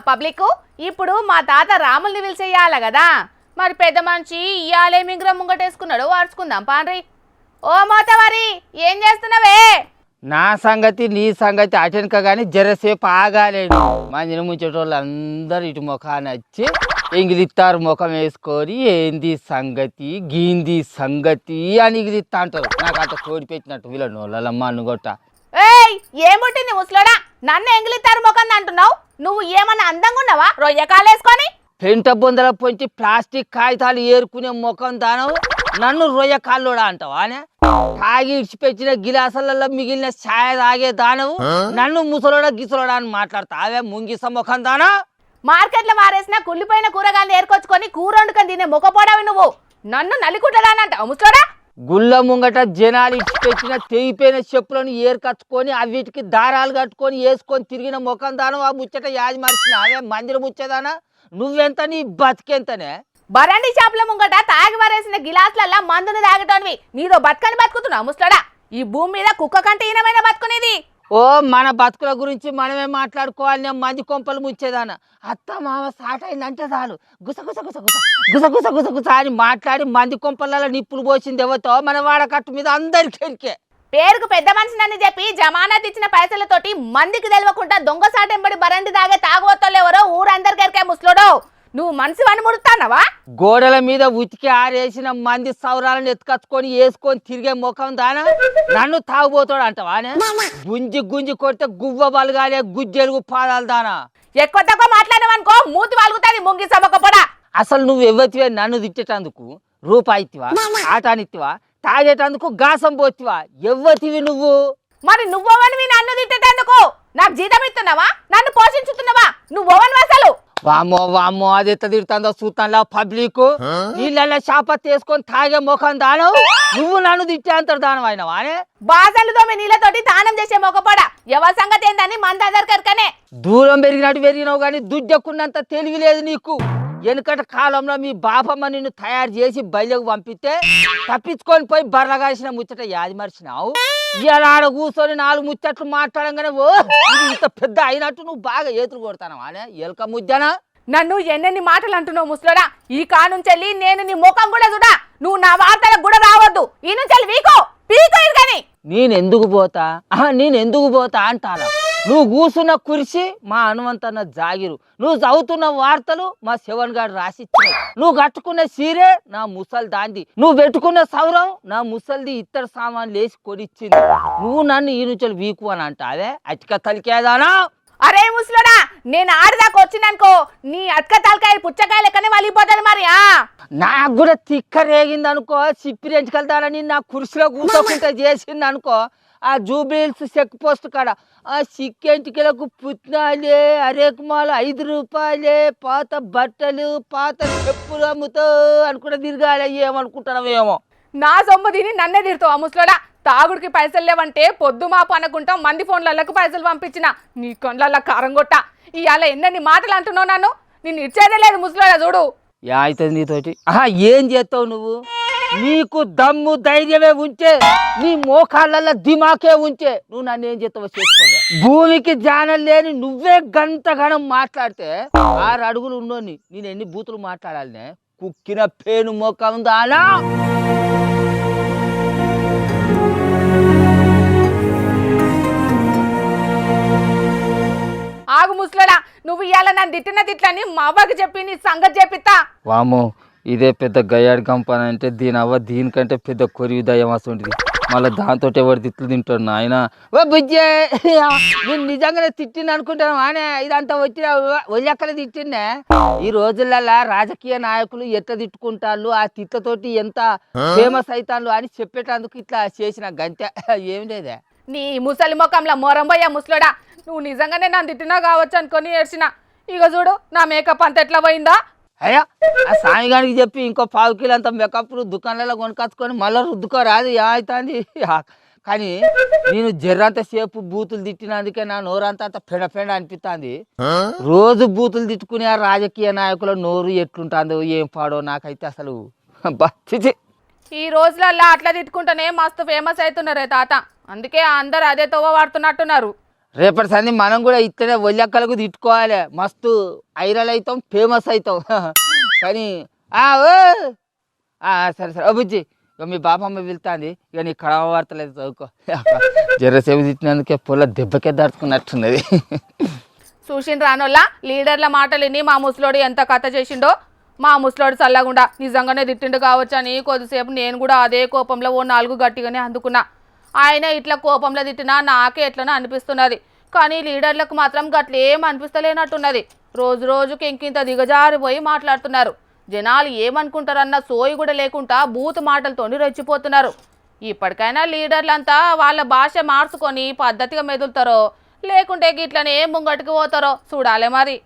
Public ఇప్పుడు మా తాత రాముల్ని పిలిచేయాల కదా మరి పెద్ద మనిషి ఇయాలే మింగ్రం ముంగటేసుకున్నాడు అరుచుకుందాం పాండ్రి. ఓ మోతవారి ఏం చేస్తున్నావే? నా సంగతి నీ సంగతి అటెనక కానీ జరసేపు ఆగాలేను. మందిని ముంచేటోళ్ళు అందరు ఇటు ముఖాన్ని వచ్చి ఎంగిలిత్తారు, ముఖం వేసుకొని ఏంది సంగతి గీంది సంగతి అని ఎగిలిత్తా అంటారు. నాకు అంత కోడి పెట్టినట్టు వీళ్ళను వాళ్ళమ్మ అనుగొట్ట. ఏయ్ ఏం పుట్టింది ముసలోడా? నన్ను ఎంగిలిత్తారు ముఖం అంటున్నావు? నువ్వు ఏమన్నా అందంగా ఉన్నావా రొయ్య కాలేసుకొని? పెంట బొందల పొంచి ప్లాస్టిక్ కాగితాలు ఏరుకునే ముఖం దానవు నన్ను రొయ్య కాళ్ళోడా అంటావా? తాగి ఇడిచిపెట్టిన గిలాసులలో మిగిలిన ఛాయ తాగే దానవు నన్ను ముసలోడా గిసలోడా అని మాట్లాడతా. అవే ముంగిస ముఖం దానా? మార్కెట్లో వారేసిన కుళ్ళిపోయిన కూరగాయలు ఏరుకొచ్చుకొని కూర వండుకొని తినే ముఖపోడావి నువ్వు. నన్ను నలికుట్టడానంటావు ముసలోడా? గుళ్ళ ముంగట జనాలు ఇచ్చిపెట్టిన తెగిపోయిన చెప్పులను ఏరుకచ్చుకొని అవిటికి దారాలు కట్టుకొని వేసుకొని తిరిగిన ముఖం దానం ఆ ముచ్చట యాది మరిచిన అవే మందిరం ముచ్చేదానా? నువ్వెంత నీ బతికెంతనే? బరండి షాపుల ముంగట తాగి వారేసిన గిలాసులల్లా మందును తాగటోనివి నీదో బతుకని బతుకుతున్నావు ముసలోడా? ఈ భూమి మీద కుక్క కంటే ఈనమైన బతుకునేది. ఓ మన బతుకుల గురించి మనమే మాట్లాడుకోవాలి. మంది కొంపలు ముచ్చేదానా? అత్త మామ సాట అయిందంటే చాలు గుస గుస గుస గుస గుస గుస గుస గుస అని మాట్లాడి మంది కొంపలలో నిప్పులు పోసింది ఎవతో మన వాడకట్టు మీద అందరికి ఎరికే. పేరుకు పెద్ద మనిషినని చెప్పి జమానత్ ఇచ్చిన పైసలతోటి మందికి తెలియకుండా దొంగ సాటెంబడి బరండి దాగే తాగుబోతోళ్ళు ఎవరో ఊరందరికి ఎరికే ముసలోడో. నువ్వు మనసు అని ముడుతానవా? గోడల మీద ఉతికి ఆరేసిన మంది సౌరాలను ఎత్తుకచ్చుకొని వేసుకొని తిరిగే ముఖం దానా నన్ను తాగుబోతాడు అంటావానే? గుంజి గుంజి కొడితే గువ్వ బలగాలే గుజ్జెలుగు పాదాలు దానా? ఎక్కువ తక్కువ మాట్లాడవనుకో మూతి వాలుగుతాది ముంగి సభకపోడా. అసలు నువ్వు ఎవ్వతివే నన్ను తిట్టేటందుకు? రూపాయిత్తివా? ఆటానిత్తివా? తాగేటందుకు గాసం పోతివా? ఎవ్వతివి నువ్వు? మరి నువ్వోవనివి నన్ను తిట్టేటందుకు? నాకు జీతం ఇస్తున్నావా? నన్ను పోషించుతున్నావా? నువ్వోవని అసలు? వామ్మో వామ్మో అది ఎత్త తిడుతుందో చూస్తానులా పబ్లిక్. నీళ్ళ షాపత్ వేసుకొని తాగే ముఖం దానవు నువ్వు నన్ను తిట్టే అంటారు దానం అయినవానే? బాజలు దోమి నీళ్ళతోటి దానం చేసే మొగపోడ ఎవరి సంగతి ఏందని మందరికనే. దూరం పెరిగినట్టు పెరిగినావు కానీ దుడ్డకున్నంత తెలివి లేదు నీకు. వెనుకటి కాలంలో మీ బాపమ్మ నిన్ను తయారు చేసి బయలుకు పంపిస్తే తప్పించుకొని పోయి బర్రగాల్సిన ముచ్చట యాది మర్చినావు. ఇలా ఆడ కూర్చొని 4 ముచ్చట్లు మాట్లాడంగానే ఓ ఇది ఇంత పెద్ద అయినట్టు నువ్వు బాగా ఏతులు కొడతాను అనే ఎలక ముద్దనా? నన్ను ఎన్నెన్ని మాటలు అంటున్నావు ముసలోడా? ఈ కానుంచెల్లి నేను నీ ముఖం కూడా చూడా. నువ్వు నా వార్తలకు కూడా రావద్దు. ఈ నుంచి వీకో పీకో కానీ. నేనెందుకు పోతా అంటానా? నువ్వు కూర్చున్న కుర్చీ మా హనుమంతన్న జాగిరు, నువ్వు చదువుతున్న వార్తలు మా శివన్ గారు రాసిచ్చినాయి, నువ్వు కట్టుకున్న సీరే నా ముసలి దాంది, నువ్వు పెట్టుకున్న సౌరం నా ముసలిది ఇత్తడి సామాన్లు వేసి కొనిచ్చింది. నువ్వు నన్ను ఈ నుంచి వీకు అని అంటావే అటిక తలికేదానా? అరే ముసలోడా నేను ఆడదాకా వచ్చిననుకో నీ అట్క తలకాయలు పుచ్చకాయలు ఎక్కనే వలిగిపోతుంది మరి. నాకు కూడా తిక్క రేగింది అనుకో, సిప్పిరెంచుకెళ్తానని నా కుర్చీలో కూర్చోకుంటే చేసింది అనుకో, ఆ జూబిల్స్ చెక్ పోస్ట్ కాడ ఆ సిక్కెంటికలకు పుట్నాలే అరేకుమాలు 5 రూపాయలే, పాత బట్టలు పాత చెప్పులు అమ్ముతో అనుకుంటా తిరగాలి. ఏమనుకుంటున్నావేమో? నా సొమ్ము తిని నన్నే తిడతావు ఆ ముసలోడా. తాగుడికి పైసలు లేవంటే పొద్దు మాపు అనుకుంటాం మంది ఫోన్లకు పైసలు పంపించిన నీ కొండ్ల కారం కొట్ట. ఇవాళ ఎన్నెన్ని మాటలు అంటున్నావు నన్ను. నేను ఇచ్చేదే లేదు ముసలోడా చూడు. అవుతుంది నీతోటి. ఏం చేస్తావు నువ్వు? నీకు దమ్ము ధైర్యమే ఉంటే, నీ మోకాళ్ళ దిమాకే ఉంటే నువ్వు నన్ను ఏం చేస్తావో చేసుకోలే. భూమికి జ్ఞానం లేని నువ్వే గంటగణం మాట్లాడితే 6 అడుగులు ఉన్నోని నేను ఎన్ని బూతులు మాట్లాడాలనే? కుక్కిన పేను మోకం దానా? ఆగు ముసలోడా, నువ్వు ఇవాళ నన్ను తిట్టిన తిట్లని మా అవ్వకి చెప్పి నీ సంగతి చెప్పిస్తా. వామో ఇదే పెద్ద గయ్యాడి కంపని అంటే దీని అవ్వ దీనికంటే పెద్ద కొరివి దయ్యం వస్తుంటుంది. మళ్ళీ దాంతో ఎవరు తిట్లు తింటాడు ఆయన. ఓ బుజ్జే నేను నిజంగానే తిట్టిన అనుకుంటాను ఆనే ఇదంతా వచ్చిన ఒళ్ళెక్కలే తిట్టిండే. ఈ రోజులలో రాజకీయ నాయకులు ఎట్లా తిట్టుకుంటారు, ఆ తిట్లతోటి ఎంత ఫేమస్ అవుతారు అని చెప్పేటందుకు ఇట్లా చేసిన గంతే, ఏం లేదే. నీ ముసలి ముఖంలో మొరంబయ్య ముసలోడా, నువ్వు నిజంగానే నన్ను తిట్టినా కావచ్చు అనుకొని ఏడ్చిన. ఇక చూడు నా మేకప్ అంత ఎట్లా పోయిందా? అయ్యా ఆ సాయిగానికి చెప్పి ఇంకో 1/4 కిలో అంత మేకప్లు దుకాణాలలో కొనుకొచ్చుకొని మళ్ళీ రుద్దుకోరాదు ఏమవుతుంది. కానీ నేను జర్రంత సేపు బూతులు తిట్టినందుకే నా నోరంతా అంత పెడ అనిపిస్తుంది. రోజు బూతులు తిట్టుకునే ఆ రాజకీయ నాయకుల నోరు ఎట్లుంటుందో ఏం పాడో నాకైతే అసలు బచ్చిచి. ఈ రోజులల్లో అట్లా తిట్టుకుంటేనే మస్తు ఫేమస్ అవుతున్నారే తాత. అందుకే అందరు అదే తోవ వాడుతున్నట్టున్నారు. రేపటి సంది మనం కూడా ఇట్లనే ఒళ్ళెక్కలకు తిట్టుకోవాలి, మస్తు ఐరల్ అవుతాం, ఫేమస్ అవుతాం. కానీ ఓ సరే సరే బుజ్జి, ఇక మీ బాపమ్మ వెళ్తాంది, ఇక నీ కడవ వార్తలేదు చదువుకో. జర్రసేపు తిట్టినందుకే పొల దెబ్బకే దాచుకున్నట్టున్నది. చూసిన రానోళ్ళ లీడర్ల మాటలు విని మా ముసలోడు ఎంత కథ చేసిండో. మా ముసలోడు చల్లగుండా నిజంగానే తిట్టిండు కావచ్చని కొద్దిసేపు నేను కూడా అదే కోపంలో ఓ 4 గట్టిగానే అందుకున్నా. ఆయన ఇట్లా కోపంలో తిట్టినా నాకే ఎట్లనో అనిపిస్తున్నది, కానీ లీడర్లకు మాత్రం గట్లేం అనిపిస్తలేనట్టున్నది. రోజు రోజుకి ఇంకింత దిగజారిపోయి మాట్లాడుతున్నారు. జనాలు ఏమనుకుంటారన్న సోయి కూడా లేకుండా బూత్ మాటలతోని రెచ్చిపోతున్నారు. ఇప్పటికైనా లీడర్లంతా వాళ్ళ భాష మార్చుకొని పద్ధతిగా మెదులుతారో లేకుంటే గిట్లనే ముంగటికి పోతారో చూడాలి మరి.